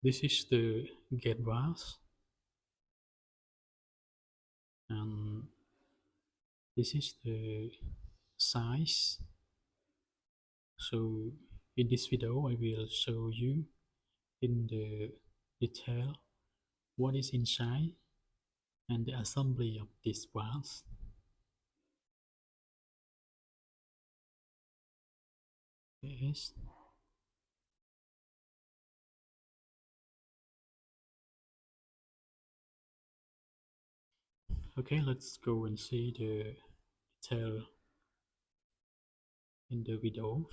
This is the gate valve, and this is the size. So in this video I will show you in the detail what is inside and the assembly of this valve. Yes. Okay, let's go and see the detail in the videos.